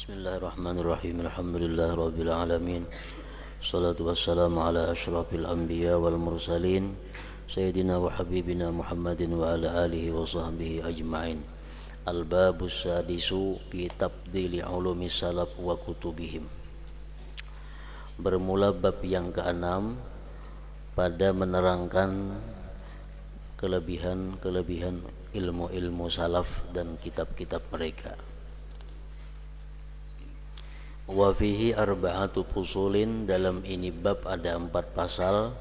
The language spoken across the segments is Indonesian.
Bismillahirrahmanirrahim. Alhamdulillahirabbil alamin. Wassalatu wassalamu ala asyrafil anbiya wal mursalin sayyidina wa habibina Muhammadin wa ala alihi wa sahbihi ajma'in. Al-babus sadisu fi tabdili ulumi salaf wa kutubihim. Bermula bab yang ke-6 pada menerangkan kelebihan-kelebihan ilmu-ilmu salaf dan kitab-kitab mereka. Wa fihi arba'atu fusulin, dalam ini bab ada 4 pasal.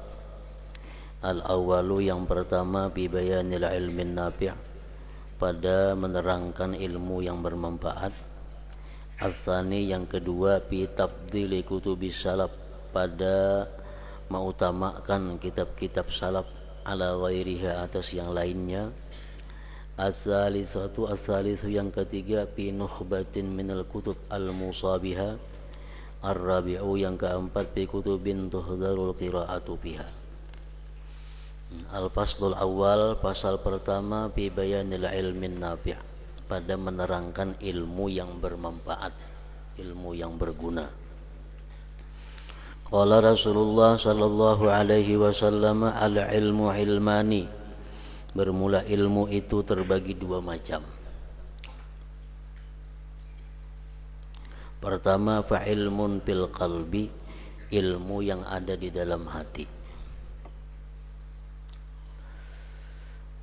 Al-awwalu, yang pertama, bi bayanil ilmin nafi', pada menerangkan ilmu yang bermanfaat. Al-tsani, yang kedua, bi tafdili kutubis salaf, pada mengutamakan kitab-kitab salaf ala ghairiha, atas yang lainnya. Al-thalithatu, yang ketiga, fi nukhbatin minal kutub al-musabiha. Ar-rabi'u, yang keempat, fi kutubin tuhdarul qira'atu fiha. Al-faslul awal, pasal pertama, fi bayanil ilmin nafi', pada menerangkan ilmu yang bermanfaat, ilmu yang berguna. Qala Rasulullah sallallahu alaihi wasallam, al-ilmu ilmani, bermula ilmu itu terbagi 2 macam. Pertama, fa ilmun fil qalbi, ilmu yang ada di dalam hati.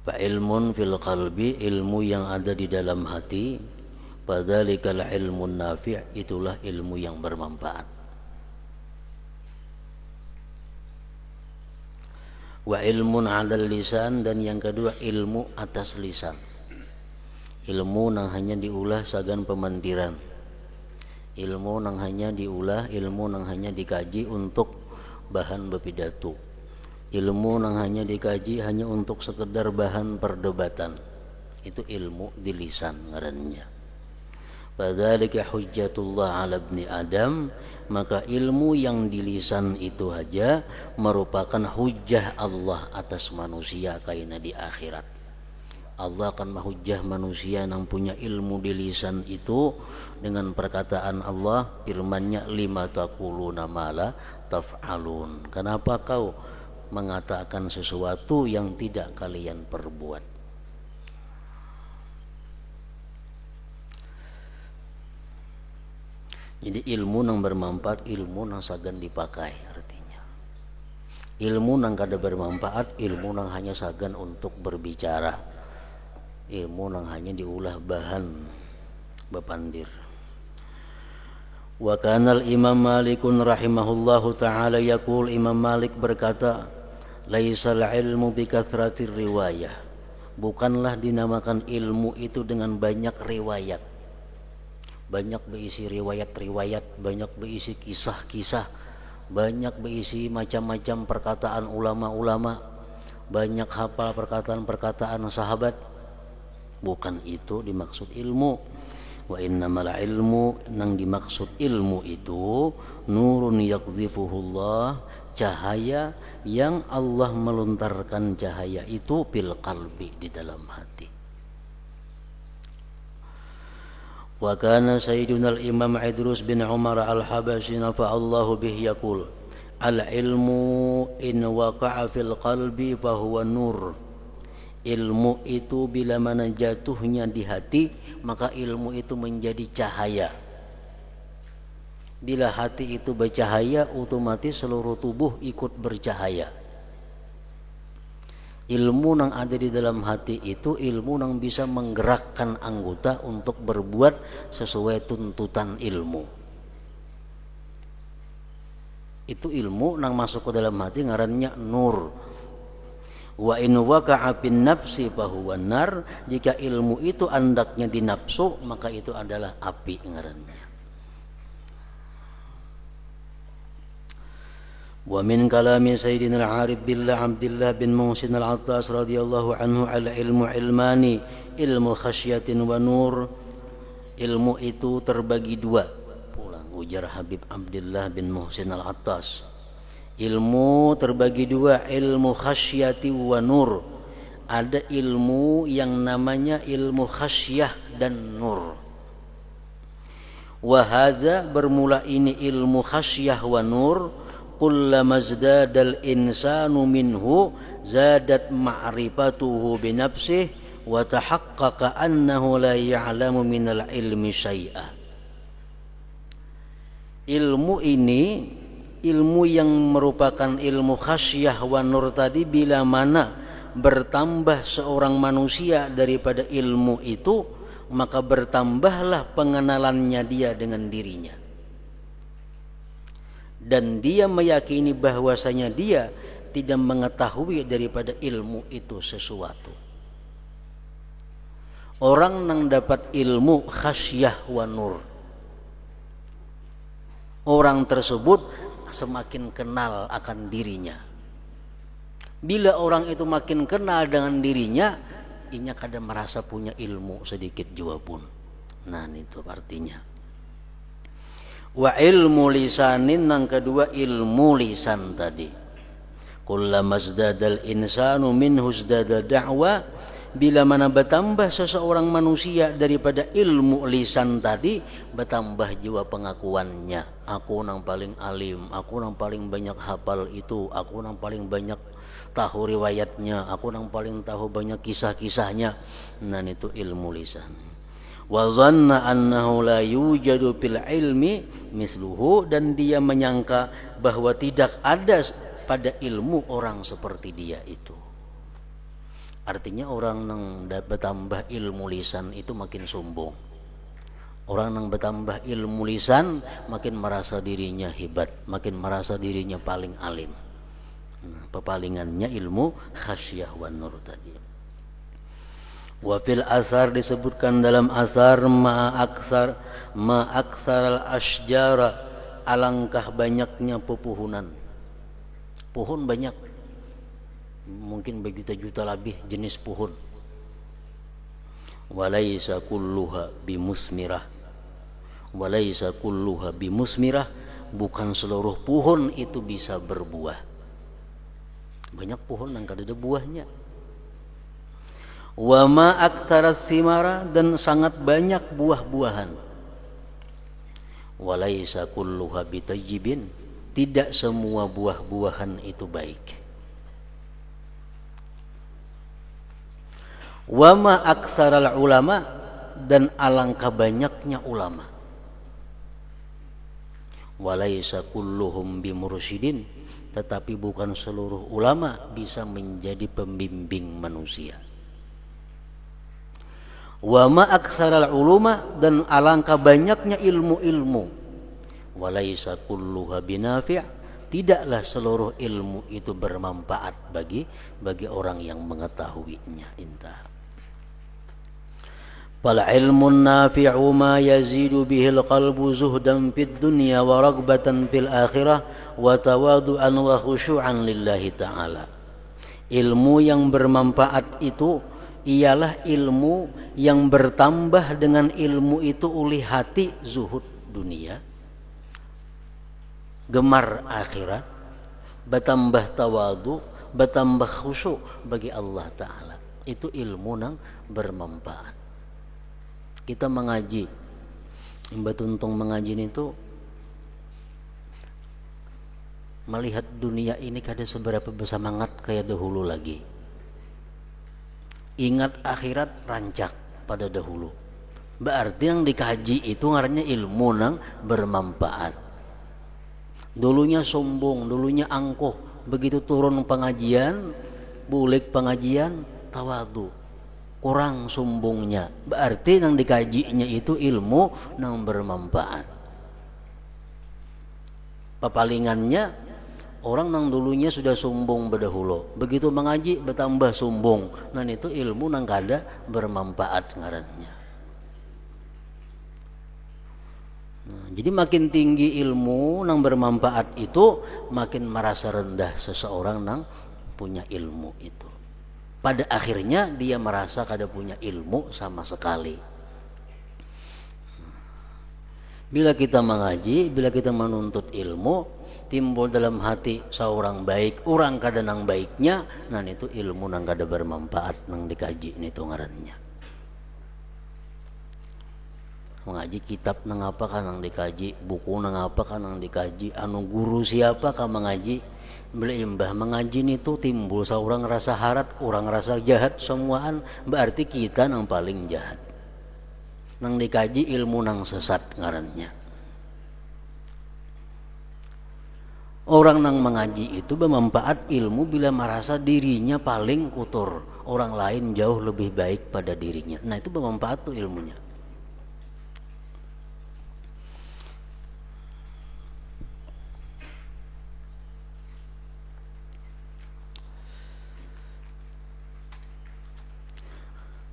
Fa ilmun fil qalbi, ilmu yang ada di dalam hati. Padzalikal ilmun nafi', itulah ilmu yang bermanfaat. Wa ilmun 'alal lisan, dan yang kedua, ilmu atas lisan. Ilmu nang hanya diulah sagan pemandiran, ilmu nang hanya diulah, ilmu nang hanya dikaji untuk bahan berpidato, ilmu nang hanya dikaji hanya untuk sekedar bahan perdebatan. Itu ilmu di lisan ngarannya. Fadzalika hujjatullah 'ala ibni Adam, maka ilmu yang di lisan itu saja merupakan hujjah Allah atas manusia kaina di akhirat. Allah akan menghujjah manusia yang punya ilmu di lisan itu dengan perkataan Allah, firman-Nya, lima taquluna ma la taf'alun, kenapa kau mengatakan sesuatu yang tidak kalian perbuat. Jadi ilmu nang bermanfaat, ilmu nang sagan dipakai, artinya. Ilmu nang kada bermanfaat, ilmu nang hanya sagan untuk berbicara, ilmu nang hanya diulah bahan bepandir. Wa kanal Imam Malikun rahimahullahu ta'ala yaqul, Imam Malik berkata, laisal ilmu bi kathratir riwayah, bukanlah dinamakan ilmu itu dengan banyak riwayat, banyak berisi riwayat-riwayat, banyak berisi kisah-kisah, banyak berisi macam-macam perkataan ulama-ulama, banyak hafal perkataan-perkataan sahabat. Bukan itu dimaksud ilmu. Wa innamal ilmu, nang dimaksud ilmu itu, nurun yaqdhifuhullah, cahaya yang Allah melontarkan cahaya itu fil qalbi, di dalam hati. Wa kana sayyiduna al-imam Idrus bin Umar al-Habashi nafa'allahu bihi yaqul, al-ilmu in waqa'a fil qalbi fahuwa nur. Ilmu itu bila mana jatuhnya di hati, maka ilmu itu menjadi cahaya. Bila hati itu bercahaya, otomatis seluruh tubuh ikut bercahaya. Ilmu yang ada di dalam hati itu ilmu yang bisa menggerakkan anggota untuk berbuat sesuai tuntutan ilmu. Itu ilmu yang masuk ke dalam hati ngarannya nur. Wa in waqa'a fin nafsi fahuwa nar, jika ilmu itu andaknya di nafsu, maka itu adalah api ngarannya. Wa min kalami sayyidina al-arif billah Abdullah bin Muhsin al-Attas radhiyallahu anhu, ala ilmu ilmani, ilmu khasyatin wa nur. Ilmu itu terbagi 2, pulang ujar Habib Abdullah bin Muhsin al-Attas. Ilmu terbagi 2, ilmu khasyati wa nur. Ada ilmu yang namanya ilmu khasyah dan nur. Wa hadza bermula ini ilmu khasyah wa nur, kullama zdadal insanu minhu zadat ma'rifatuhu bi nafsihi wa tahaqqaqa annahu la ya'lamu minal ilmi syai'a. Ilmu ini, ilmu yang merupakan ilmu khasyah wa nur tadi, bila mana bertambah seorang manusia daripada ilmu itu, maka bertambahlah pengenalannya dia dengan dirinya. Dan dia meyakini bahwasanya dia tidak mengetahui daripada ilmu itu sesuatu. Orang yang dapat ilmu khasyah wa nur, orang tersebut semakin kenal akan dirinya. Bila orang itu makin kenal dengan dirinya, inya kadang merasa punya ilmu sedikit jua pun. Nah, itu artinya. Wa ilmu lisanin, yang kedua ilmu lisan tadi. Kullama zdadal insanu minhu zdada da'wa, bila mana bertambah seseorang manusia daripada ilmu lisan tadi, bertambah jua pengakuannya. Aku nang paling alim, aku nang paling banyak hafal itu, aku nang paling banyak tahu riwayatnya, aku nang paling tahu banyak kisah-kisahnya. Nah, itu ilmu lisan. Wa zanna annahu la yujadu fil ilmi misluhu, dan dia menyangka bahwa tidak ada pada ilmu orang seperti dia itu. Artinya orang yang bertambah ilmu lisan itu makin sombong. Orang yang bertambah ilmu lisan makin merasa dirinya hebat, makin merasa dirinya paling alim. Nah, pepalingannya ilmu khasyah wa nur tadi. Wa fil asar, disebutkan dalam asar, ma aksar al asjara, alangkah banyaknya pepohonan. Pohon banyak, mungkin berjuta-juta lebih jenis pohon. Walaysa kulluha bimusmirah, walaysa kulluha bimusmirah, bukan seluruh pohon itu bisa berbuah. Banyak pohon yang kada ada buahnya. Wa ma aktsaras simara, dan sangat banyak buah-buahan. Walaysa kulluha bitayyibin, tidak semua buah-buahan itu baik. Wa ma aktsaral ulama, dan alangkah banyaknya ulama. Walaysa kulluhum bimursyidin, tetapi bukan seluruh ulama bisa menjadi pembimbing manusia. Wa ma aktsaral uluma, dan alangkah banyaknya ilmu-ilmu. Walaysa kulluha binafi', tidaklah seluruh ilmu itu bermanfaat bagi orang yang mengetahuinya. Intah. Fal ilmun nafi'u ma yazidu bihil qalbu zuhdan fid dunya wa ragbatan fil akhirah wa tawadu'an wa khusyu'an lillahi ta'ala. Ilmu yang bermanfaat itu ialah ilmu yang bertambah dengan ilmu itu oleh hati zuhud dunia, gemar akhirat, bertambah tawadu, bertambah khusyuk bagi Allah Ta'ala. Itu ilmu yang bermanfaat. Kita mengaji, Mbak Tuntung mengaji itu melihat dunia ini kada seberapa bersemangat kayak dahulu lagi. Ingat akhirat rancak pada dahulu. Berarti yang dikaji itu ngarannya ilmu yang bermanfaat. Dulunya sombong, dulunya angkuh, begitu turun pengajian, bulik pengajian, tawadu, kurang sombongnya. Berarti yang dikajinya itu ilmu yang bermanfaat. Pepalingannya, orang yang dulunya sudah sombong berdahulu, begitu mengaji bertambah sombong. Nah, itu ilmu yang kada bermanfaat ngarannya. Nah, jadi makin tinggi ilmu yang bermanfaat itu, makin merasa rendah seseorang yang punya ilmu itu. Pada akhirnya dia merasa kada punya ilmu sama sekali. Bila kita mengaji, bila kita menuntut ilmu, timbul dalam hati seorang baik, orang kada nang baiknya, nah itu ilmu nang kada bermanfaat nang dikaji itu ngarannya. Mengaji kitab nang apa kan nang dikaji, buku nang apa kan nang dikaji, anu guru siapa kan mengaji. Beli imbah mengaji itu timbul seorang rasa harat, orang rasa jahat semuaan, berarti kita nang paling jahat. Nang dikaji ilmu nang sesat ngarannya. Orang nang mengaji itu bermanfaat ilmu bila merasa dirinya paling kotor, orang lain jauh lebih baik pada dirinya. Nah itu bermanfaat tuh ilmunya.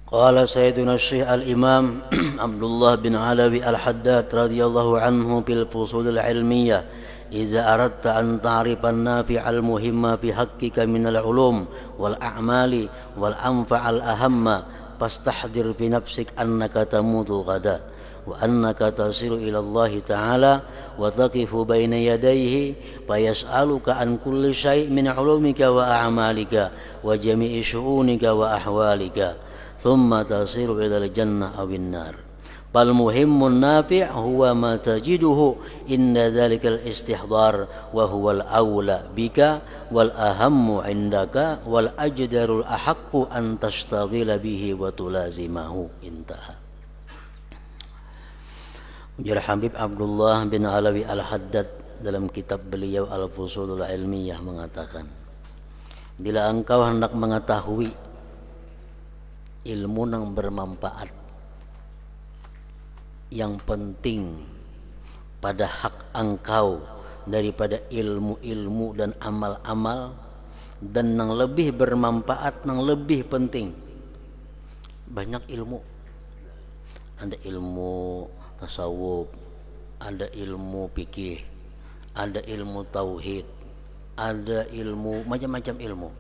Qala Sayyiduna Syekh Al-Imam Abdullah bin Alawi Al-Haddad radhiyallahu anhu fil fusul al-ilmiyah, "Idza aradta an ta'rifa an-nafi'a al-muhimma fi haqqika min al-ulum wal a'mali wal anfa'al ahamma fastahdir fi nafsik annaka tamutu ghada wa annaka tasiru ila Allah Ta'ala wa taqifu baina yadayhi fayas'aluka an kulli syai' min ulumika wa a'malika wa jami'i syu'unika wa ahwalika ثم تصير إلى الجنة أو النار فالمهم النافع هو ما تجده إن ذلك الاستحضار وهو الأولى بك والأهم عندك والأجدر الأحق أن تشتغل به وتلازمه." انتهى. Ujar Habib Abdullah bin Alawi Al-Haddad dalam kitab beliau Al-Fusulul Ilmiyah mengatakan, bila engkau hendak mengetahui ilmu yang bermanfaat yang penting pada hak engkau daripada ilmu-ilmu dan amal-amal, dan yang lebih bermanfaat, yang lebih penting. Banyak ilmu, ada ilmu tasawuf, ada ilmu fikih, ada ilmu tauhid, ada ilmu macam-macam ilmu.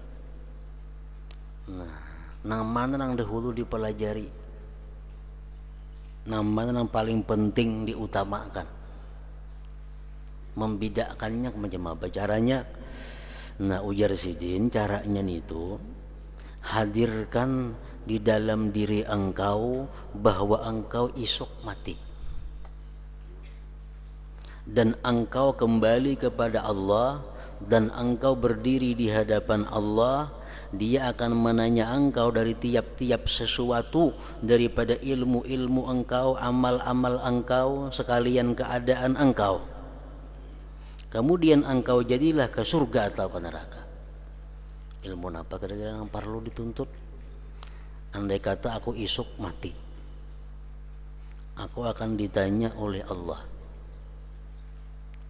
Nah, nang mana nang dahulu dipelajari, nang mana nang paling penting diutamakan, membedakannya macam apa caranya? Nah, ujar Sidin, caranya itu hadirkan di dalam diri engkau bahwa engkau esok mati dan engkau kembali kepada Allah, dan engkau berdiri di hadapan Allah. Dia akan menanya engkau dari tiap-tiap sesuatu daripada ilmu-ilmu engkau, amal-amal engkau, sekalian keadaan engkau. Kemudian engkau jadilah ke surga atau ke neraka. Ilmu apa kira-kira yang perlu dituntut? Andai kata aku isuk mati, aku akan ditanya oleh Allah.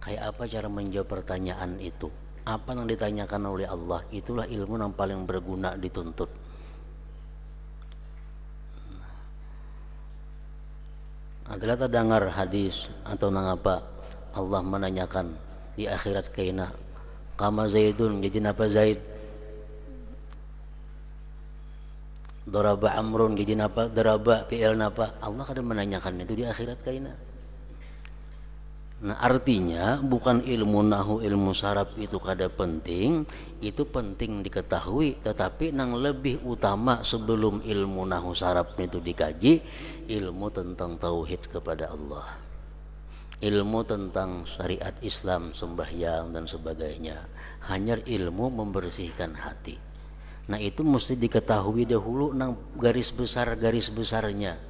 Kayak apa cara menjawab pertanyaan itu? Apa yang ditanyakan oleh Allah? Itulah ilmu yang paling berguna dituntut. Adalah terdengar hadis atau nangapa Allah menanyakan di akhirat kaina kama Zaidun, jadi napa Zaid? Daraba Amrun, jadi napa daraba fi'il napa? Allah kadang menanyakan itu di akhirat kaina. Nah, artinya bukan ilmu nahu, ilmu saraf itu kada penting, itu penting diketahui, tetapi yang lebih utama sebelum ilmu nahu saraf itu dikaji, ilmu tentang tauhid kepada Allah, ilmu tentang syariat Islam, sembahyang dan sebagainya, hanya ilmu membersihkan hati. Nah, itu mesti diketahui dahulu nang garis besarnya.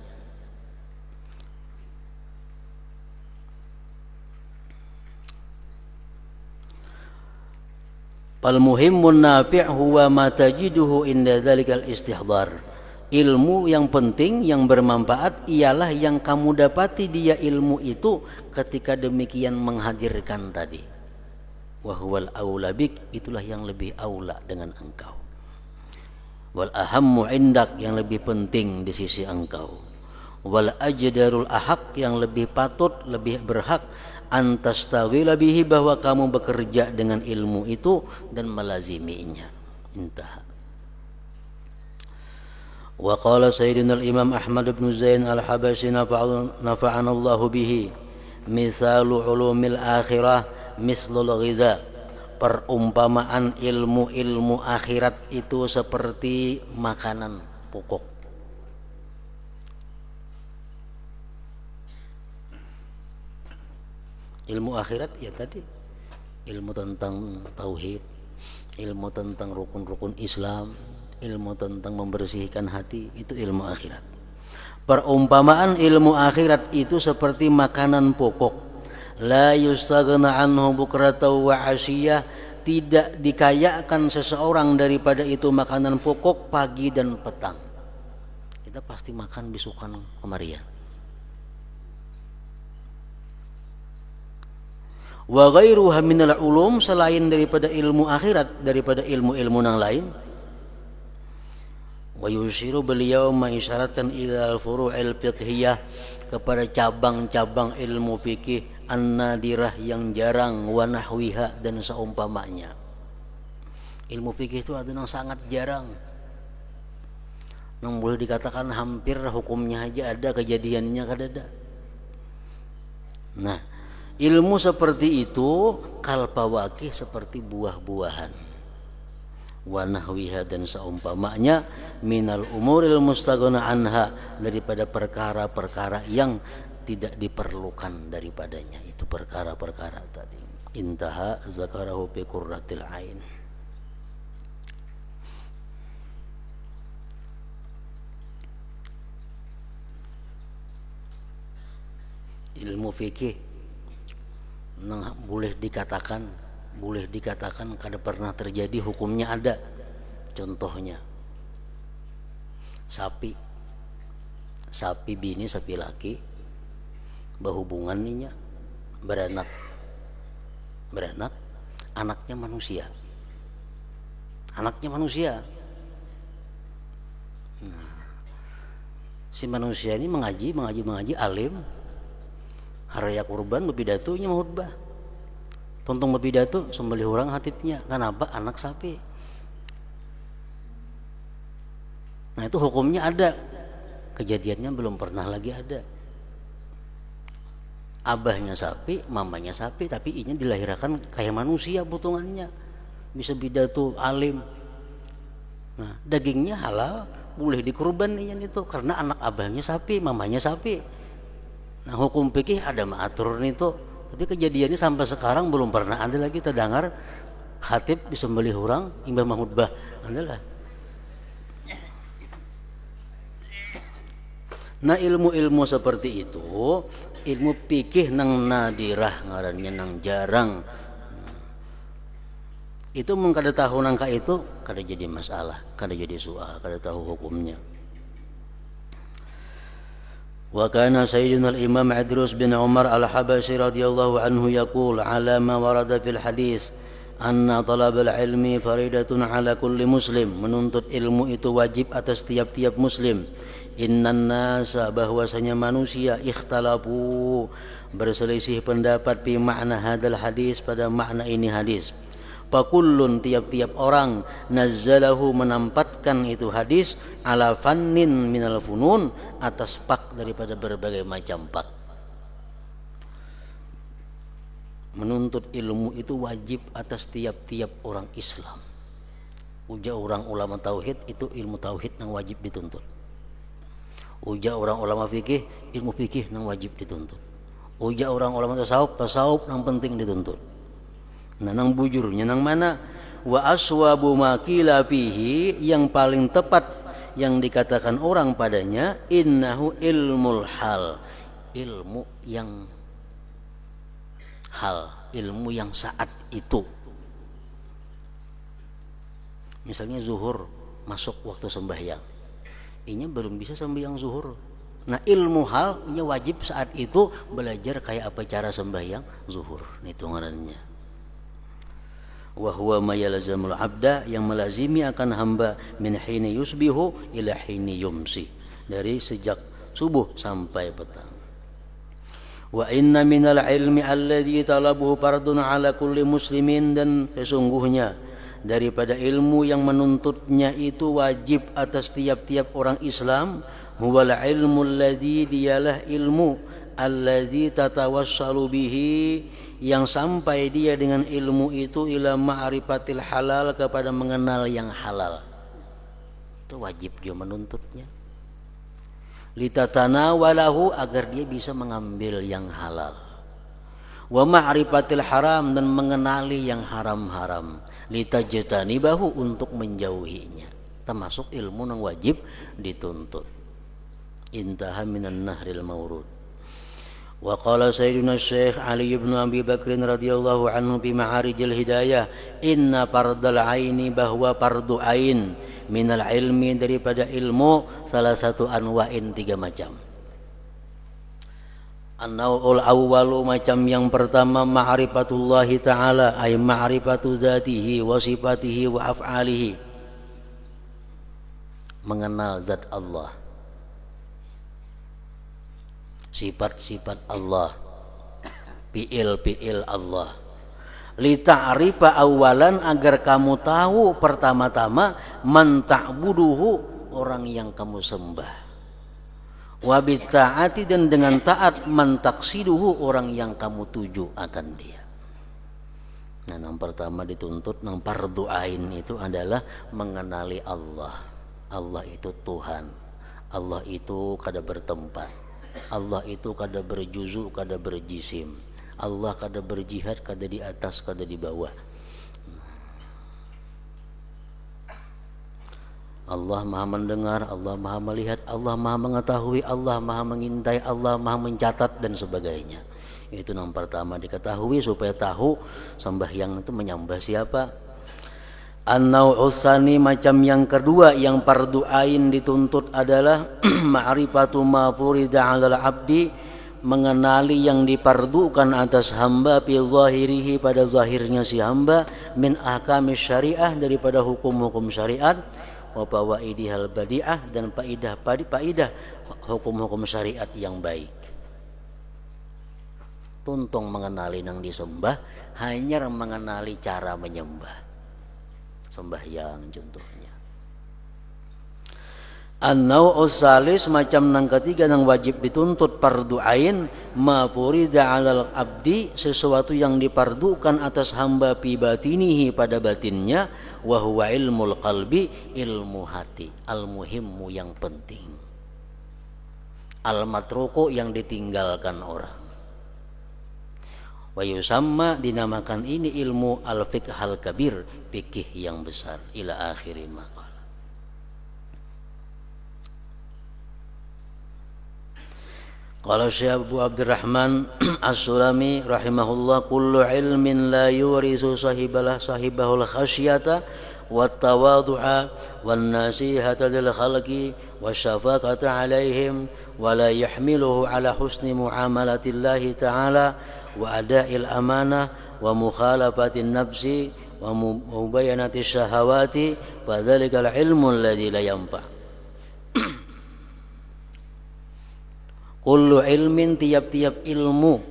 Al-muhimmun nafi' huwa ma tajiduhu inda dzalikal istihdar. Ilmu yang penting, yang bermanfaat ialah yang kamu dapati dia ilmu itu ketika demikian menghadirkan tadi. Wa huwal aula bik, itulah yang lebih aula dengan engkau. Wal ahammu indak, yang lebih penting di sisi engkau. Wal ajdarul ahaq, yang lebih patut, lebih berhak antastagila bihi, bahwa kamu bekerja dengan ilmu itu dan melaziminya. Intah. Wa qala sayyidina al-imam Ahmad bin Zain al-Habashi nafa'ana Allah bihi, misalu ulumil akhirah mislul ghidha. Perumpamaan ilmu-ilmu akhirat itu seperti makanan pokok. Ilmu akhirat ya tadi, ilmu tentang tauhid, ilmu tentang rukun-rukun Islam, ilmu tentang membersihkan hati, itu ilmu akhirat. Perumpamaan ilmu akhirat itu seperti makanan pokok, la yustaghna anhu bukratan wa asyiyah, tidak dikayakan seseorang daripada itu makanan pokok pagi dan petang. Kita pasti makan bisukan kemarian. Wa ghairuha minal ulum, selain daripada ilmu akhirat, daripada ilmu-ilmu yang lain. Wa yushiru, beliau mengisyaratkan ila al-furu'il fiqhiyah, kepada cabang-cabang ilmu fikih an-nadirah yang jarang, wa nahwiha, dan seumpamanya. Ilmu fikih itu ada yang sangat jarang, yang boleh dikatakan hampir hukumnya aja ada, kejadiannya kadada. Nah, ilmu seperti itu kalpawakih, seperti buah-buahan, wa nahwiha, dan seumpamanya, minal umuril mustaghna anha, daripada perkara-perkara yang tidak diperlukan daripadanya. Itu perkara-perkara tadi. Intaha zakarahu fi qurratil ain. Ilmu fikih boleh dikatakan kada pernah terjadi, hukumnya ada. Contohnya sapi bini, sapi laki berhubungan ninya, beranak, anaknya manusia. Nah, si manusia ini mengaji alim, haraya kurban bepidatunya mau khutbah, tontong bepidato sembelih orang hatibnya, kenapa? Anak sapi. Nah, itu hukumnya ada, kejadiannya belum pernah lagi ada. Abahnya sapi, mamanya sapi, tapi inya dilahirkan kayak manusia potongannya, bisa pidato alim. Nah, dagingnya halal, boleh dikurban inya itu, karena anak abahnya sapi, mamanya sapi. Nah, hukum fikih ada maatur itu, tapi kejadiannya sampai sekarang belum pernah ada lagi terdengar khatib disembelih orang imbang mahutbah. Adalah. Nah, ilmu-ilmu seperti itu, ilmu fikih nang nadirah ngarannya, nang jarang. Itu mun kada tahu nangka itu kada jadi masalah, kada jadi soal, kada tahu hukumnya. Wa kana sayyiduna al-imam Idrus bin Umar al-Habashi radhiyallahu anhu yaqul ala ma warada fil hadis anna talab al-ilmi faridatun ala kulli muslim, menuntut ilmu itu wajib atas tiap-tiap muslim. Innan nasa, bahwasanya manusia, ikhtalafu, berselisih pendapat, fi makna hadal hadis, pada makna ini hadis. Fakullun, tiap-tiap orang, nazzalahu, menampatkan itu hadis, ala fannin minal funun, atas pak daripada berbagai macam pak. Menuntut ilmu itu wajib atas tiap-tiap orang Islam. Uja orang ulama tauhid itu ilmu tauhid yang wajib dituntut. Uja orang ulama fikih, ilmu fikih yang wajib dituntut. Uja orang ulama tasawuf yang penting dituntut. Nah, nang bujurnya nang mana? Wa aswabu ma qila fihi, yang paling tepat yang dikatakan orang padanya, innahu ilmul hal, ilmu yang hal, ilmu yang saat itu. Misalnya zuhur masuk waktu sembahyang, inya belum bisa sembahyang zuhur. Nah, ilmu halnya wajib saat itu belajar kayak apa cara sembahyang zuhur, itu ngarannya. Wa huwa ma yalzamul abda, yang melazimi akan hamba, min hini yusbihu ila hini yumsi, dari sejak subuh sampai petang. Wa inna minal ilmi alladhi talabuhu fardun ala kulli muslimin, dan sesungguhnya daripada ilmu yang menuntutnya itu wajib atas tiap-tiap orang Islam, huwal ilmu alladhi, dialah ilmu alladhi tatawassalu bihi, yang sampai dia dengan ilmu itu ila ma'rifatil halal, kepada mengenal yang halal. Itu wajib dia menuntutnya. Litatana walahu, agar dia bisa mengambil yang halal. wa ma'rifatil haram, dan mengenali yang haram-haram, litajtanibahu, untuk menjauhinya, termasuk ilmu yang wajib dituntut. Intaha minan nahril mawrud. Wa qala sayyiduna Syekh Ali bin Abi Bakr radhiyallahu anhu fi Ma'arijil Hidayah, inna fardal aini, bahwa fardu ain, minal ilmi, daripada ilmu, salah satu anwa'in, 3 macam. An-naw'ul awwalu, macam yang pertama, ma'rifatullahi ta'ala, ay ma'rifatu zatihi wa sifatihi wa af'alihi, mengenal zat Allah, sifat-sifat Allah, fi'il Allah. Li ta'rifa awalan, agar kamu tahu pertama-tama, man ta'buduhu, orang yang kamu sembah, wa bitta'ati, dan dengan taat, man taqsiduhu, orang yang kamu tuju akan dia. Nah, yang pertama dituntut nang fardu ain itu adalah mengenali Allah. Allah itu Tuhan, Allah itu kada bertempat, Allah itu kada berjuzu, kada berjisim, Allah kada berjihad, kada di atas, kada di bawah. Allah maha mendengar, Allah maha melihat, Allah maha mengetahui, Allah maha mengintai, Allah maha mencatat, dan sebagainya. Itu yang pertama diketahui, supaya tahu sembahyang itu menyembah siapa. An-naw'usani, macam yang kedua yang fardu ain dituntut adalah ma'rifatu ma furida 'alal 'abdi, mengenali yang dipardukan atas hamba, fi zahirihi, pada zahirnya si hamba, min ahkamis syariah, daripada hukum-hukum syariat, wa fawaidihal badi'ah, dan faidah hukum-hukum syariat yang baik. Tuntung mengenali yang disembah, hanya mengenali cara menyembah, sembahyang contohnya. An-naw'us salis, macam nang ketiga nang wajib dituntut fardu ain, ma furida 'alal abdi, sesuatu yang dipardukan atas hamba, fi batinihi, pada batinnya, wa huwa ilmul qalbi, ilmu hati, al muhimmu, yang penting, al matruku, yang ditinggalkan orang. Wa yusamma, dinamakan ini ilmu al fiqhal kabir, fikih yang besar, ila akhiri maqal. Qala Syekh Abu Abdurrahman As-Sulami rahimahullah, kullu ilmin la yurisu sahibahul khasyata wat tawadhu'a wan nasihata lil khalqi wasyafaqata alaihim wa la yahmiluhu ala husni muamalatillahi ta'ala wa ada'il amanah wa mukhalafatin nafsi wa mubayanati syahawati, wa dzalikal ilmu alladzi la yanfa. Kullu ilmin, tiap-tiap ilmu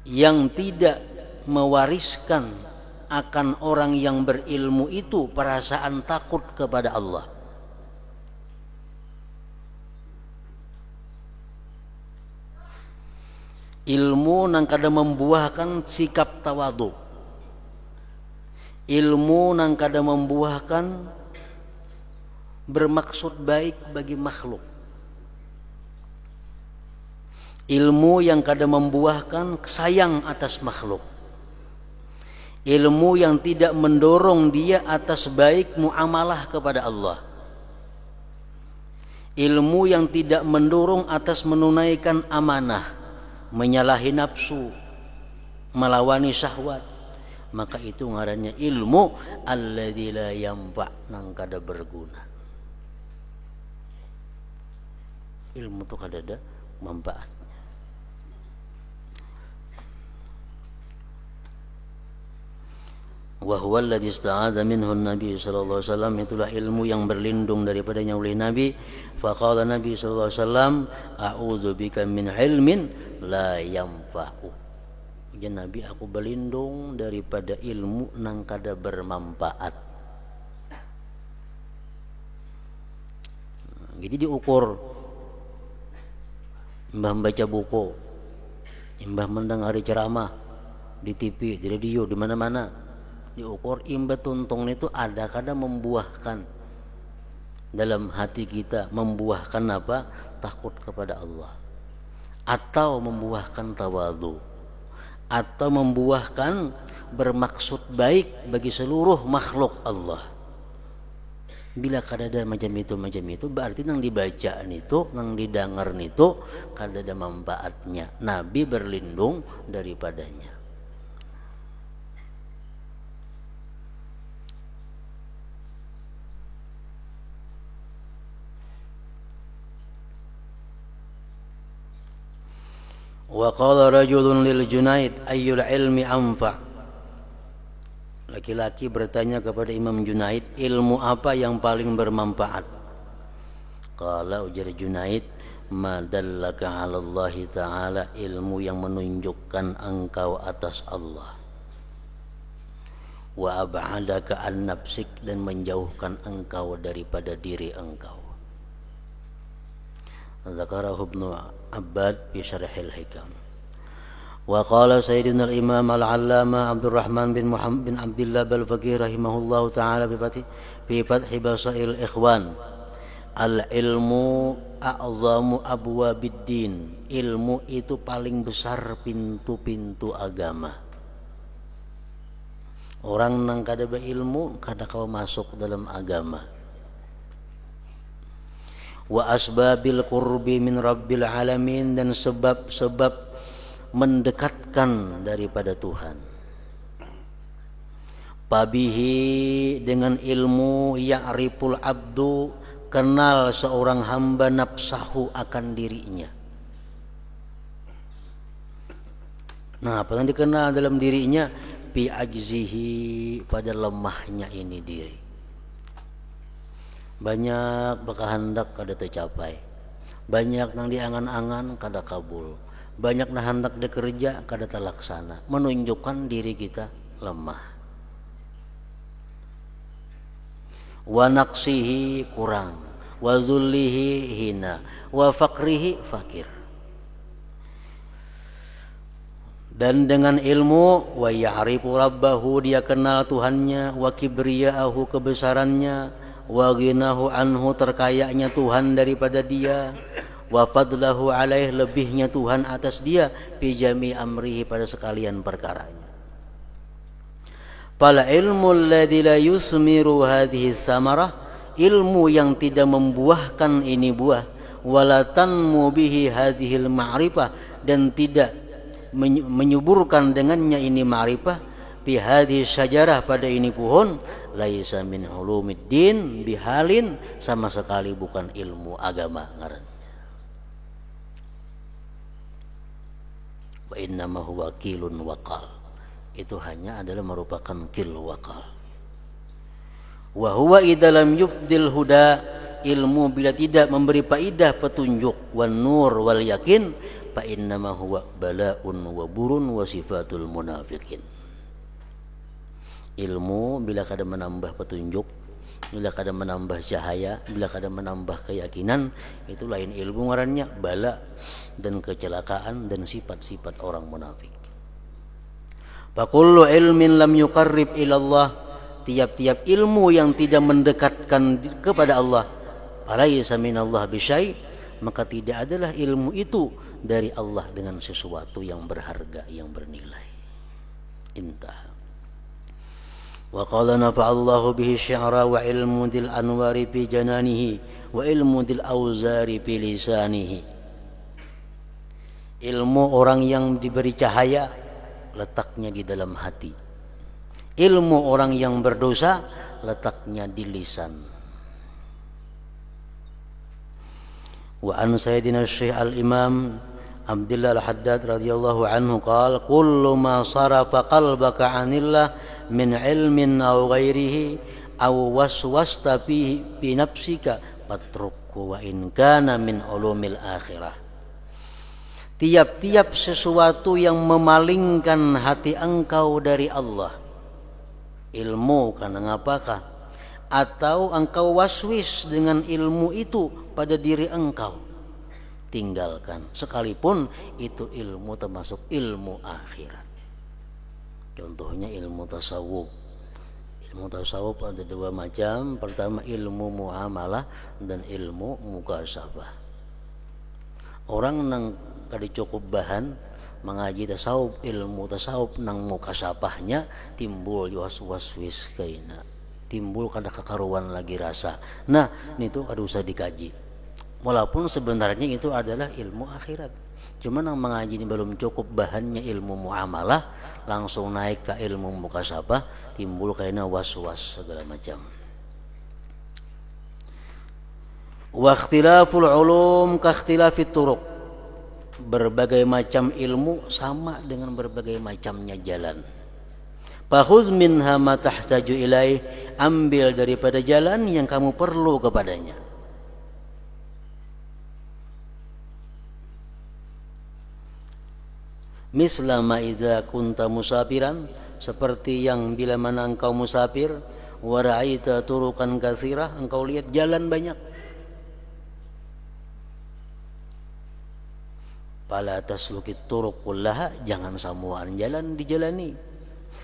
yang tidak mewariskan akan orang yang berilmu itu perasaan takut kepada Allah, ilmu nang kada membuahkan sikap tawadu, ilmu nang kada membuahkan bermaksud baik bagi makhluk, ilmu yang kada membuahkan sayang atas makhluk, ilmu yang tidak mendorong dia atas baik muamalah kepada Allah, ilmu yang tidak mendorong atas menunaikan amanah, menyalahi nafsu, melawani syahwat, maka itu ngarannya ilmu alladzi la yanfa, nang kada berguna. Ilmu itu kada ada manfaat. Wa huwa alladzi ista'adha minhu an-nabi sallallahu alaihi wasallam, itulah ilmu yang berlindung daripadanya oleh Nabi. Faqala Nabi sallallahu alaihi wasallam, a'udzu bika min ilmin la yanfa'u. Ya Nabi, aku berlindung daripada ilmu nang kada bermanfaat. Jadi diukur, imbah membaca buku, imbah mendengar ceramah di TV, di radio, di mana-mana, diukur imba tuntung itu ada kada membuahkan dalam hati kita, membuahkan apa? Takut kepada Allah, atau membuahkan tawadhu, atau membuahkan bermaksud baik bagi seluruh makhluk Allah. Bila kadada macam itu berarti nang dibaca itu, nang didengar itu kadada manfaatnya. Nabi berlindung daripadanya. Wa qala rajulun lil Junaid ayyul ilmi anfa. Laki-laki bertanya kepada Imam Junaid, ilmu apa yang paling bermanfaat? Qala, ujar Junaid, ma dallaka 'ala Allah ta'ala, ilmu yang menunjukkan engkau atas Allah. Wa ab'adaka an nafsik, dan menjauhkan engkau daripada diri engkau. Zakarahu Ibnu Abbad fi Syarhil Hikam. Wa qala Sayyidina al-Imam al-Allama Abdurrahman bin Muhammad bin Abdullah al-Faqih rahimahullahu ta'ala fi Fathi Basail Ikhwan, al-ilmu a'zamu abwabiddin, ilmu itu paling besar pintu-pintu agama. Orang nang kada berilmu kada kau masuk dalam agama. Wa asbabil qurbi min rabbil alamin, dan sebab-sebab mendekatkan daripada Tuhan. Pabihi, dengan ilmu, ya'riful abdu, kenal seorang hamba nafsahu, akan dirinya. Nah, apa yang dikenal dalam dirinya? Bi ajzihi, pada lemahnya ini diri. Banyak bakahandak kada tercapai, banyak nang diangan-angan kada kabul, banyak nah hendak dikerja kada terlaksana, menunjukkan diri kita lemah. Wa naqsihi, kurang, wa zullihi, hina, wa faqrihi, fakir. Dan dengan ilmu, wa ya'rifu rabbahu, dia kenal Tuhannya, wa kibriya'ahu, kebesarannya, wa ghinahu anhu, terkayanya Tuhan daripada dia, wa fadlahu alaih, lebihnya Tuhan atas dia, fi jami amrihi, pada sekalian perkaranya. Fal ilmu alladzi la yusmiru hadhihi samarah, ilmu yang tidak membuahkan ini buah, wala tanmu bihi hadhil ma'rifah, dan tidak menyuburkan dengannya ini ma'rifah, bi hadhihi syajarah, pada ini pohon, laisa min ulumiddin bihalin, sama sekali bukan ilmu agama ngarannya. Wa innama huwa kilun waqal, itu hanya adalah merupakan kil waqal. Wa huwa idza lam yubdil huda, ilmu bila tidak memberi faidah petunjuk, wan nur wal yakin, fa innama huwa bala'un wa burun wa sifatul munafiqin. Ilmu bila kada menambah petunjuk, bila kada menambah cahaya, bila kada menambah keyakinan, itu lain ilmu ngarannya, bala dan kecelakaan dan sifat-sifat orang munafik. Fa kullu ilmin lam yuqarrib ila Allah, tiap-tiap ilmu yang tidak mendekatkan kepada Allah, falaysa minallah bisyai, maka tidak adalah ilmu itu dari Allah dengan sesuatu yang berharga, yang bernilai. Intah. Wa qala nafa'allahu bihi syi'ra wa ilmu dil anwari fi jananihi wa ilmu dil auzari fi lisanihi. Ilmu orang yang diberi cahaya letaknya di dalam hati. Ilmu orang yang berdosa letaknya di lisan. Wa an sayyidina Syekh al-Imam Abdullah al-Haddad radhiyallahu anhu qala kullu ma sarafa qalbaka 'anillah min ilmin aw ghairihi aw waswasta fi nafsika fatrukhu wa in kana min ulumil akhirah. Tiap-tiap sesuatu yang memalingkan hati engkau dari Allah, ilmu karena apakah, atau engkau waswis dengan ilmu itu pada diri engkau, tinggalkan, sekalipun itu ilmu termasuk ilmu akhirat. Contohnya ilmu tasawuf. Ilmu tasawuf ada dua macam. Pertama ilmu muamalah dan ilmu mukasyafah. Orang nang kada cukup bahan mengaji tasawuf, ilmu tasawuf nang mukasabahnya timbul was-was kaina, timbul kada kekaruan lagi rasa. Nah itu kada usah dikaji, walaupun sebenarnya itu adalah ilmu akhirat. Cuma nang mengaji ini belum cukup bahannya ilmu muamalah, langsung naik ke ilmu mukasabah, timbul kaina was-was segala macam. Wa ikhtilaful ulum ka ikhtilafit turuq. Berbagai macam ilmu sama dengan berbagai macamnya jalan. Fakhudz minha ma tahtaju ilaih, ambil daripada jalan yang kamu perlu kepadanya. Misla ma idza kunta musafiran, seperti yang bila mana engkau musafir, wa ra'aita turuqan katsirah, engkau lihat jalan banyak. Fala taslukit turuq kullaha, jangan semuaan jalan dijalani.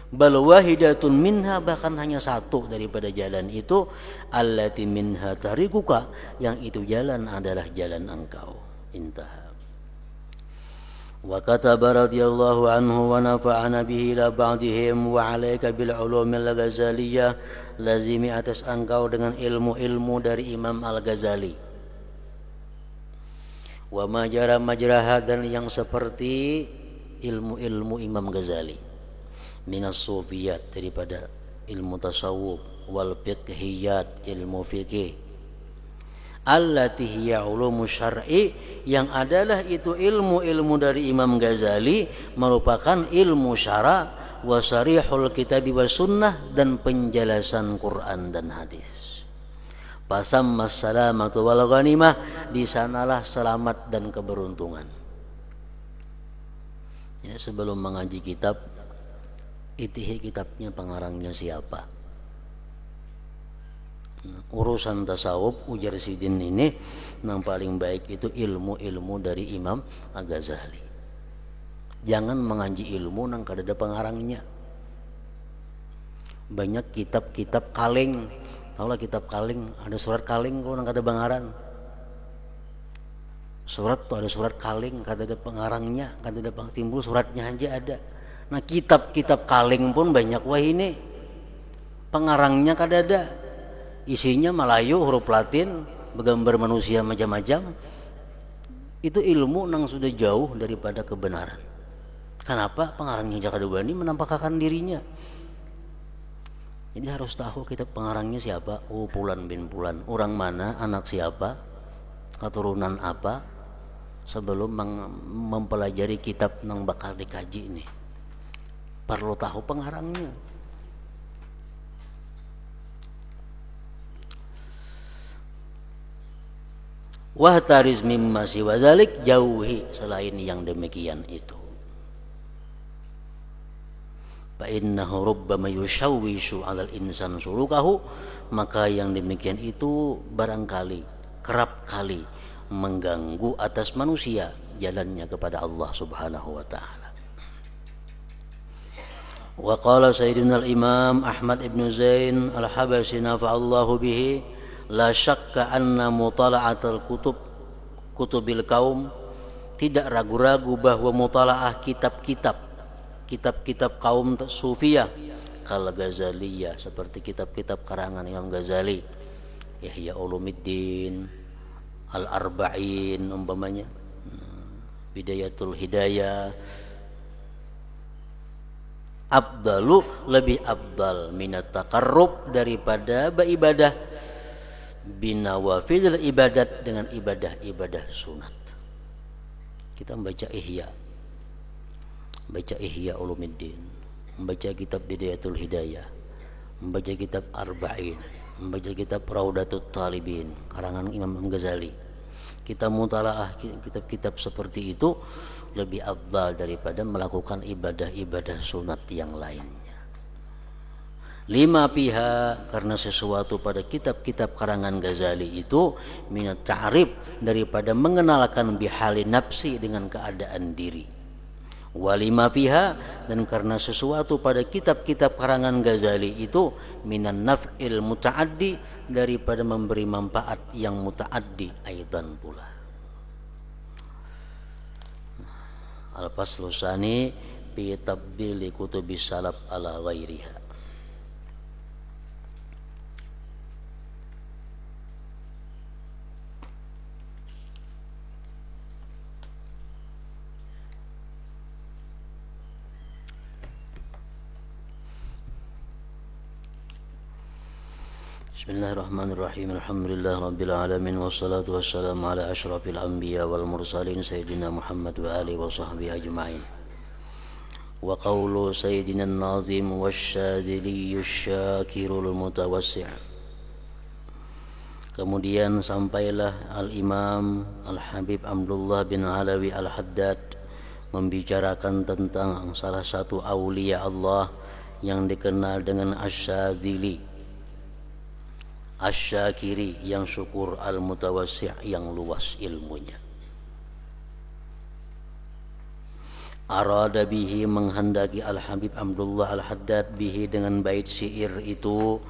Bal wahidatun minha, bahkan hanya satu daripada jalan itu, allati minha tarikuka, yang itu jalan adalah jalan engkau. Intaha. Wa kataba radhiyallahu anhu wa nafa'ana bihi ila ba'dihim wa 'alaika bil ulumil ghazaliyah, lazimi atas engkau dengan ilmu-ilmu dari Imam Al-Ghazali. Wa majara majraha, dan yang seperti ilmu-ilmu Imam Ghazali, minas sufiyat, daripada ilmu tasawuf, wal fiqhiyat, ilmu fikih, allati hiya ulumu syar'i, yang adalah itu ilmu-ilmu dari Imam Ghazali merupakan ilmu syara, wa sarihul kitabi was sunnah, dan penjelasan Quran dan hadis. Fasamma salamatu wal ghanimah, di sanalah selamat dan keberuntungan. Ini sebelum mengaji kitab, itihi kitabnya pengarangnya siapa. Urusan tasawuf ujar sidin ini yang paling baik itu ilmu-ilmu dari Imam Al-Ghazali. Jangan mengaji ilmu nang kada ada pengarangnya. Banyak kitab-kitab kaleng. Tahulah kitab kaleng, ada surat kaleng kok nang kada pengarang. Surat tuh ada surat kaleng, kada ada pengarangnya, kada ada timbul suratnya aja ada. Nah kitab-kitab kaleng pun banyak wah ini, pengarangnya kada ada. Isinya Melayu, huruf Latin, bergambar manusia macam-macam. Itu ilmu nang sudah jauh daripada kebenaran. Kenapa? Pengarangnya jakada bani menampakkan dirinya. Jadi harus tahu kitab pengarangnya siapa. Oh, Fulan bin Fulan, orang mana, anak siapa, keturunan apa, sebelum mempelajari kitab nang bakal dikaji ini. Perlu tahu pengarangnya. Wahtariz mimma siwa dzalik, jauhi selain yang demikian itu. Fa innahu rubbama yushawwishu 'alal insan sulukahu, maka yang demikian itu barangkali kerap kali mengganggu atas manusia jalannya kepada Allah Subhanahu wa taala. Wa qala sayyidina al-imam Ahmad ibn Zain al-Habashi nafa'allahu bihi, la syakka anna mutala'atul kutubil kaum, tidak ragu-ragu bahwa mutalaah kitab-kitab kaum sufiyah, kal Ghazaliyah, seperti kitab-kitab karangan Imam Ghazali, Ihya Ulumuddin, Al-Arba'in umpamanya, Bidayatul Hidayah, afdalu, lebih afdal minat taqarrub, daripada beribadah binawafil ibadat, dengan ibadah-ibadah sunat. Kita membaca Ihya Ulumuddin, membaca kitab Bidayatul Hidayah, membaca kitab Arba'in, membaca kitab Raudatut Talibin karangan Imam Ghazali. Kita mutalaah kitab-kitab seperti itu lebih afdal daripada melakukan ibadah-ibadah sunat yang lainnya. Lima pihak, karena sesuatu pada kitab-kitab karangan Ghazali itu minat ta'rif, daripada mengenalkan bihali nafsi, dengan keadaan diri. Walima pihak, dan karena sesuatu pada kitab-kitab karangan Ghazali itu minan naf'il muta'addi, daripada memberi manfaat yang muta'addi aidan pula. Al-faslu tsani fi tabdili kutubis salaf ala ghairiha. Bismillahirrahmanirrahim. Alhamdulillah rabbil alamin wassalatu wassalamu ala asyrafil anbiya wal mursalin sayyidina Muhammad wa alihi wa sahbihi ajma'in. Wa qawlu sayyidina an-nazim wasyadzili syakirul mutawassi'. Kemudian sampailah Al-Imam Al-Habib Abdullah bin Alawi Al-Haddad membicarakan tentang salah satu aulia Allah yang dikenal dengan Asy-Syadzili, Asy-Syakiri yang syukur, Al-Mutawassi' yang luas ilmunya. Arada bihi menghendaki Al-Habib Abdullah Al-Haddad bihi dengan bait syair itu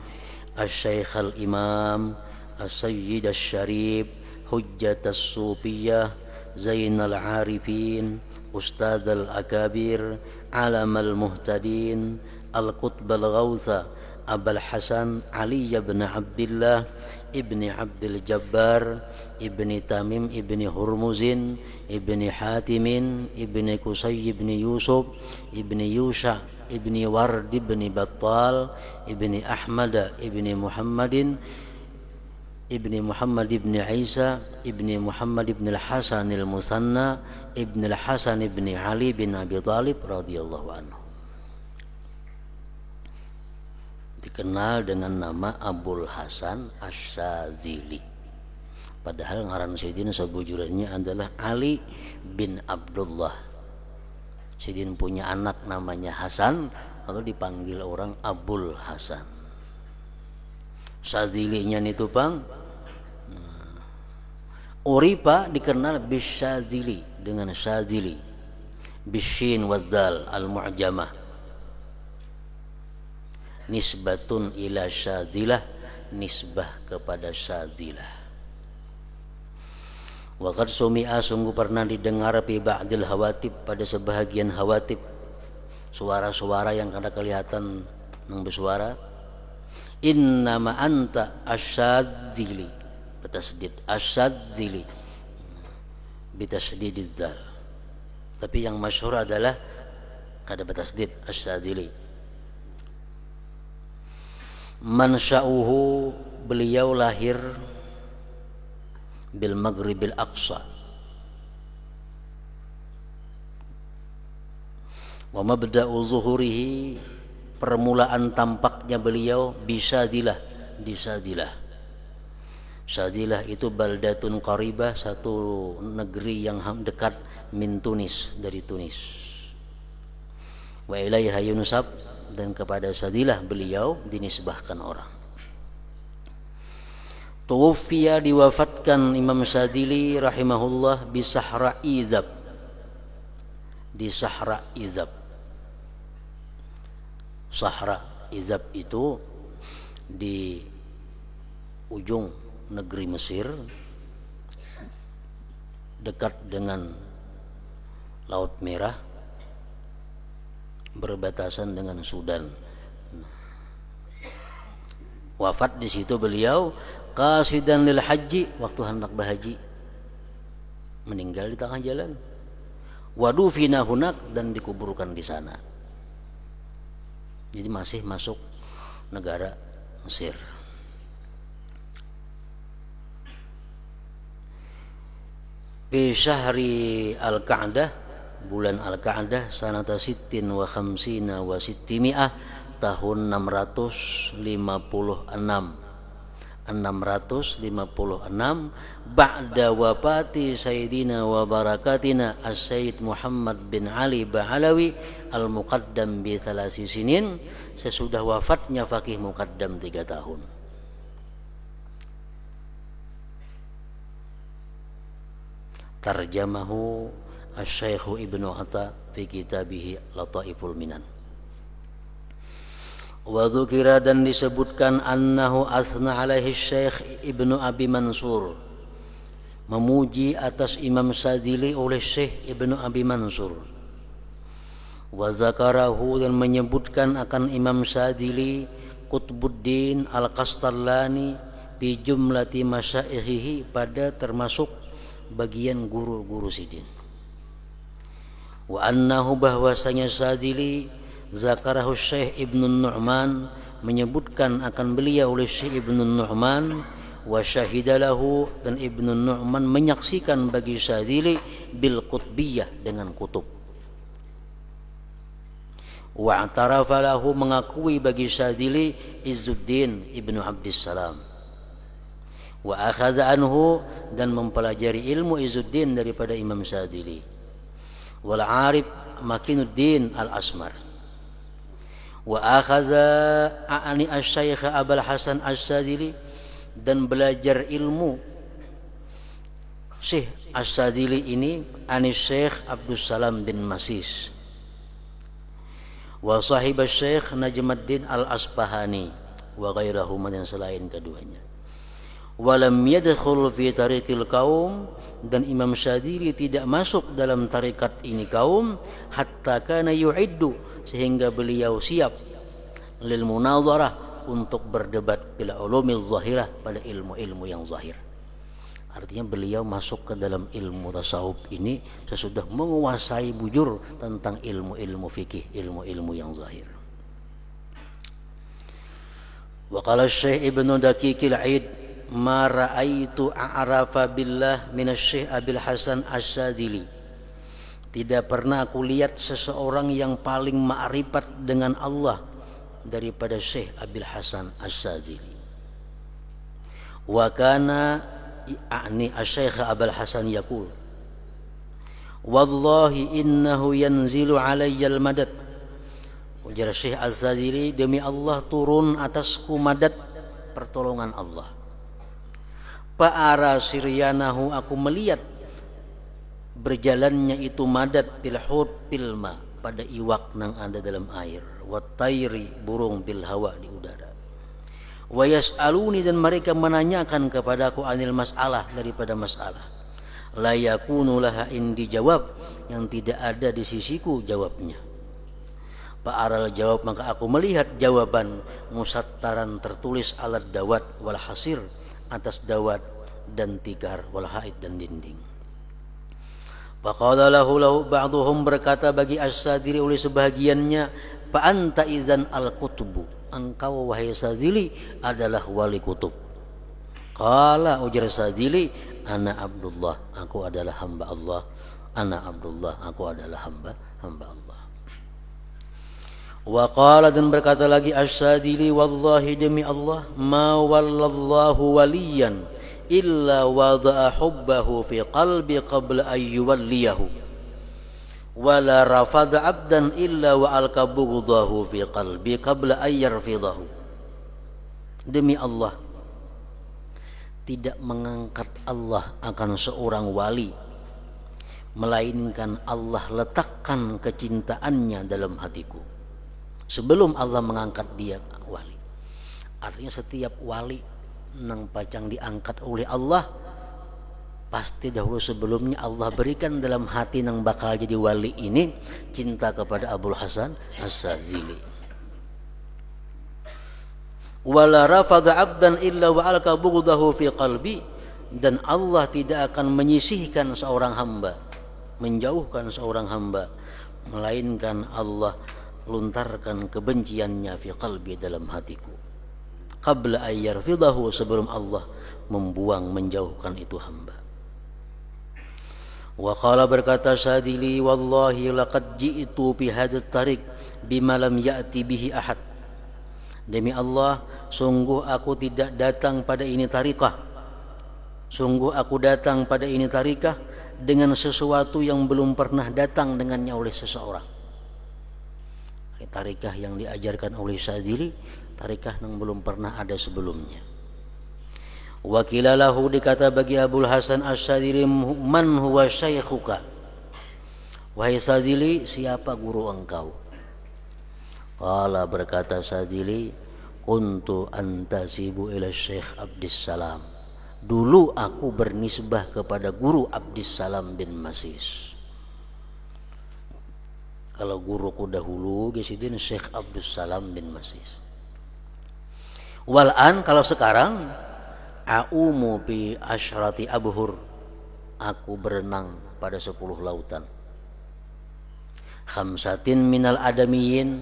Asy-Syaikh Al-Imam As-Sayyid Asy-Syarif Hujjat As-Sufiyah Zainal Arifin Ustadz Al-Akabir Alam Al-Muhtadin Al-Qutb Al-Ghawtha Abul Hasan Ali bin Abdullah ibni Abdul Jabbar ibni Tamim ibni Hurmuzin ibni Hatimin ibni Qusay ibni Yusuf ibni Yusha ibni Ward ibni Battal ibni Ahmad ibni Muhammadin ibni Muhammad ibni Isa ibni Muhammad ibni Al-Hasan Al-Musanna ibni Al-Hasan ibni Ali bin Abi Thalib radhiyallahu anhu, dikenal dengan nama Abul Hasan Asy-Syadzili. Padahal ngaran Sayyidina sabujurannya adalah Ali bin Abdullah. Sayyidina punya anak namanya Hasan, lalu dipanggil orang Abul Hasan. Syadzilinya itu Bang. Uripa dikenal bisyadzili dengan Syadzili. Bisyin wadzal al-mu'jamah. Nisbatun ila Syadzilah, nisbah kepada Syadzilah. Wa qad sumi'a, sungguh pernah didengar fi ba'dil hawatib, pada sebahagian hawatib, suara-suara yang kada kelihatan nang bersuara. Innama anta asyadzili, bitasdid asyadzili, bitasdidiz zal. Tapi yang masyhur adalah kada bitasdid asyadzili. Mansya'uhu, beliau lahir bil Maghribil Aqsa. Wa mabda'u zuhurihi, permulaan tampaknya beliau Bisyadilah, di Syadilah. Syadilah itu baldatun qaribah, satu negeri yang dekat min Tunis, dari Tunis. Wa ilaiha yunsab, dan kepada Syadilah beliau dinisbahkan orang. Tuwfiya, diwafatkan Imam Syadzili rahimahullah di Sahra Izab, di Sahra Izab. Sahra Izab itu di ujung negeri Mesir, dekat dengan Laut Merah, berbatasan dengan Sudan. Wafat di situ beliau qasidan lil haji, waktu hendak berhaji, meninggal di tengah jalan. Wadufina hunak, dan dikuburkan di sana. Jadi masih masuk negara Mesir. Fi syahri al-Qa'dah, bulan Al-Qa'dah, sanata sittin wa khamsina wa sittimi'ah, tahun 656 ba'da wafati Sayyidina wa barakatina As-Sayyid Muhammad bin Ali Ba'alawi Al-Muqaddam bi 3 sinin, sesudah wafatnya Faqih Muqaddam 3 tahun. Tarjamahu Asy-Syaikh Ibnu Atta fi kitabihi Lataiful Minan. Wa dzukira, dan disebutkan annahu asna alaihi Syekh Ibnu Abi Mansur, memuji atas Imam Syadzili oleh Syekh Ibnu Abi Mansur. Wa zakarahu, dan menyebutkan akan Imam Syadzili Qutbuddin Al-Qastallani bi jumlati masyaikhihi, pada termasuk bagian guru-guru Sidin. Wa annahu, bahwasanya Syadzili zakarahu Syekh Ibnu Nu'man, menyebutkan akan beliau oleh Syekh Ibnu Nu'man, wa syahidalahu, dan Ibnu Nu'man menyaksikan bagi Syadzili bil qutbiyah, dengan kutub. Wa i'tarafa lahu, mengakui bagi Syadzili Izzuddin Ibnu Abdissalam. Wa akhadha anhu, dan mempelajari ilmu Izzuddin daripada Imam Syadzili. Wal Arif Makinuddin Al-Asmar. Wa akhadha a'ni asy-Syaikh Abul Hasan Asy-Syadzili, dan belajar ilmu Syekh Asy-Syadzili ini anis Syekh Abdussalam bin Masis. Wa sahib Syekh Najmuddin Al-Asbahani wa ghairahuma, dan selain keduanya. Walam yadkhul fi tariqil qaum, dan Imam Syadzili tidak masuk dalam tarikat ini kaum, hatta kana yu'iddu, sehingga beliau siap lil munadharah, untuk berdebat bil ulumil zahirah, pada ilmu-ilmu yang zahir. Artinya beliau masuk ke dalam ilmu tasawuf ini sesudah menguasai bujur tentang ilmu-ilmu fikih, ilmu-ilmu yang zahir. Wa qala Syekh Ibnu Daqiqil Aid, ma ra'aitu a'rafa billah minasy Syekh Abil Hasan Asy-Syadzili. Tidak pernah aku lihat seseorang yang paling ma'rifat dengan Allah daripada Syekh Abil Hasan Asy-Syadzili. Wa kana a'ni asy-Syaikh Abul Hasan yaqul, wallahi innahu yanzilu alayyal madad. Ujar Syekh Az-Syadzili, demi Allah turun atasku madad, pertolongan Allah. Fa'ara siryanahu, aku melihat berjalannya itu madad bil hud bil ma, pada iwak nang ada dalam air, wa tayri, burung bil hawa, di udara. Wa yas'aluni, dan mereka menanyakan kepadaku anil masalah, daripada masalah. La yakunu laha indi jawab, yang tidak ada di sisiku jawabnya. Fa'aral jawab, maka aku melihat jawaban musattaran, tertulis alat dawat wal hasir, atas dawat dan tikar, wal haid, dan dinding. Faqala lahu ba'dhum, berkata bagi Asy-Syadzili oleh sebahagiannya, fa anta idzan al-qutbu, engkau wahai Syadzili adalah wali kutub. Qala, ujar Syadzili, ana Abdullah, aku adalah hamba Allah. Ana Abdullah, aku adalah hamba Allah. Wa qala, dan berkata lagi Asy-Syadzili, wallahi, demi Allah, ma wallallahu waliyan illa wada'a hubbahu fi qalbi qabla an yuwalliyahu, wala rafada abdan illa wa alkabugdahu fi qalbi qabla an yarfidahu. Demi Allah, tidak mengangkat Allah akan seorang wali, melainkan Allah letakkan kecintaannya dalam hatiku sebelum Allah mengangkat dia wali. Artinya setiap wali nang pacang diangkat oleh Allah, pasti dahulu sebelumnya Allah berikan dalam hati nang bakal jadi wali ini cinta kepada Abul Hasan Asy-Syadzili. Wala rafadha abdan illa wa alqa bughdahu fi qalbi, dan Allah tidak akan menyisihkan seorang hamba, menjauhkan seorang hamba, melainkan Allah luntarkan kebenciannya fi qalbi, dalam hatiku. Qabla ayyar fidahu, sebelum Allah membuang, menjauhkan itu hamba. Wa qala, berkata Syadzili, wallahi laqad ji'tu bi hadzal tariq bima lam ya'ti bihi ahad. Demi Allah, sungguh aku tidak datang pada ini tarikah. Sungguh aku datang pada ini tarikah dengan sesuatu yang belum pernah datang dengannya oleh seseorang. Tarikah yang diajarkan oleh Syadzili, tarikah yang belum pernah ada sebelumnya. Wakilalahu, dikata bagi Abul Hasan Asy-Syadzili, man huwa syaikhuka, wahai Syadzili, siapa guru engkau? Qala, berkata Syadzili, kuntu antasibu ila Syekh Abdissalam, dulu aku bernisbah kepada guru Abdissalam bin Masis. Kalau guruku dahulu gesidin Syekh Abdus Salam bin Masis. Walan kalau sekarang aumu bi asyrati abhur, aku berenang pada 10 lautan. Khamsatin minal adamiyin,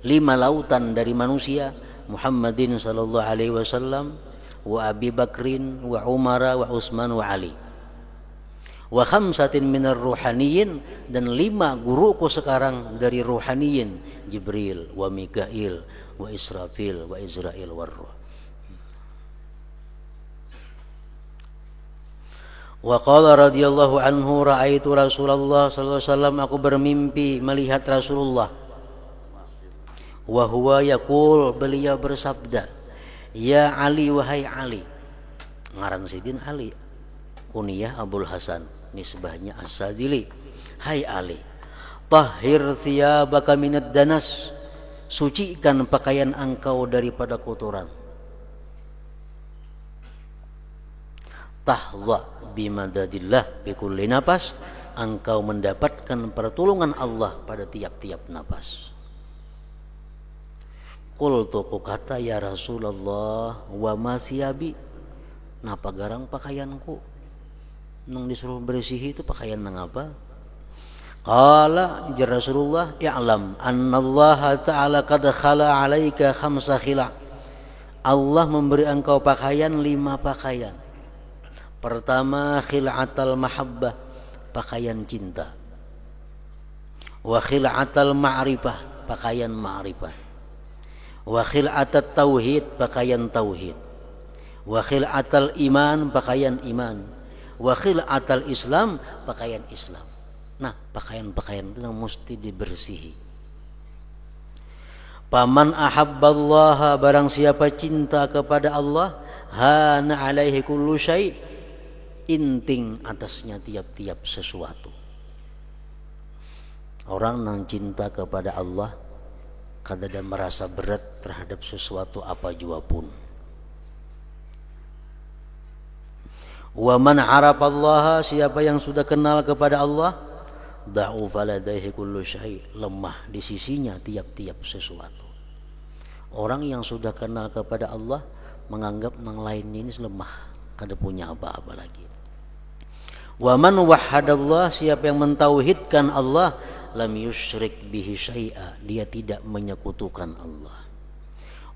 5 lautan dari manusia, Muhammadin sallallahu alaihi wasallam, wa Abi Bakrin, wa Umar, wa Utsman, wa Ali. Wa khamsatin minar ruhaniyin, dan 5 guruku sekarang dari ruhaniyin, Jibril, wa Mikail, wa Israfil, wa Israil, wa Ruh. Wa qala radhiyallahu anhu ra'aitu Rasulullah sallallahu alaihi wasallam, aku bermimpi melihat Rasulullah. Wa huwa yaqul, beliau bersabda, ya Ali, wahai Ali. Ngaran Sidin Ali, kunyah Abul Hasan, nisbahnya As-Sadzili. Hai Ali, tahhir thiyabaka minad danas, sucikan pakaian engkau daripada kotoran. Tahza bimadadillah bikulli nafas, engkau mendapatkan pertolongan Allah pada tiap-tiap nafas. Qultu, kata ya Rasulullah, wa ma siyabi, napa garang pakaianku nang disuruh bersih itu pakaian nang apa? Qala ya Rasulullah, i'lam annallaha ta'ala qad khala 'alaika 5 khila', Allah memberi engkau pakaian 5 pakaian. Pertama, khil'atal mahabbah, pakaian cinta. Wa khil'atal ma'rifah, pakaian ma'rifah. Wa khil'atat tauhid, pakaian tauhid. Wa khil'atal iman, pakaian iman. Wa khil'atal islam, pakaian islam. Nah, pakaian-pakaian itu mesti dibersihi. Paman ahabballaha, barang siapa cinta kepada Allah, hana alaihi kullu syai', inting atasnya tiap-tiap sesuatu. Orang yang cinta kepada Allah kadang merasa berat terhadap sesuatu apa jua pun. Wa man arafallaha, siapa yang sudah kenal kepada Allah, da'ufa ladaihi kullu syai', lemah di sisinya tiap-tiap sesuatu. Orang yang sudah kenal kepada Allah menganggap yang lainnya ini lemah, kada punya apa-apa lagi. Wa man wahhadallah, siapa yang mentauhidkan Allah, lam yusyrik bihi syai'a, dia tidak menyekutukan Allah.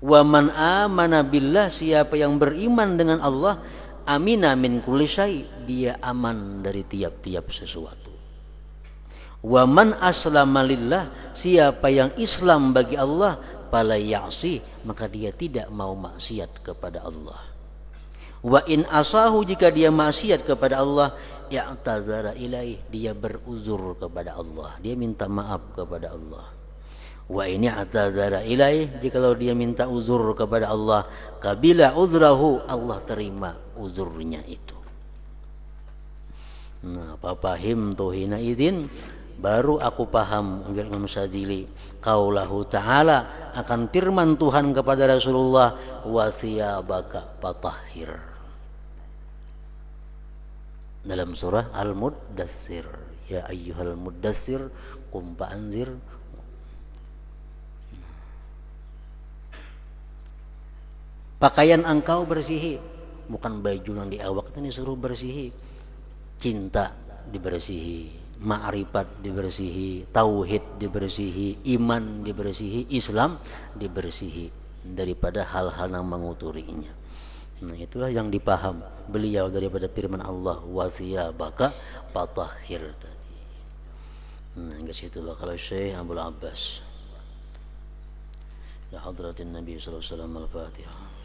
Wa man amana billah, siapa yang beriman dengan Allah, amina min kulli syai', dia aman dari tiap-tiap sesuatu. Wa man aslama lillah, siapa yang Islam bagi Allah, fala ya'si, maka dia tidak mau maksiat kepada Allah. Wa in asahu, jika dia maksiat kepada Allah, ya'tazara ilaih, dia beruzur kepada Allah, dia minta maaf kepada Allah. Wa ini atazara ilaih, jikalau dia minta uzur kepada Allah, qabila uzrahu, Allah terima uzurnya itu. Nah, papahim tuhina idin, baru aku paham Imam Sadzili qaulahu ta'ala, akan firman Tuhan kepada Rasulullah, wa thiyabaka fatahhir, dalam surah Al-Muddatsir, ya ayyuhal muddatsir qum fa'anzir. Pakaian engkau bersihi, bukan baju yang di awak itu disuruh bersihi. Cinta dibersihi, ma'rifat dibersihi, tauhid dibersihi, iman dibersihi, Islam dibersihi daripada hal-hal yang menguturinya. Nah, itulah yang dipaham beliau daripada firman Allah, wa thiyabaka fatahhir tadi. Nah, ke situ kalau Syekh Abdul Abbas. Ya hadratin Nabi sallallahu alaihi wasallam, Al-Fatihah.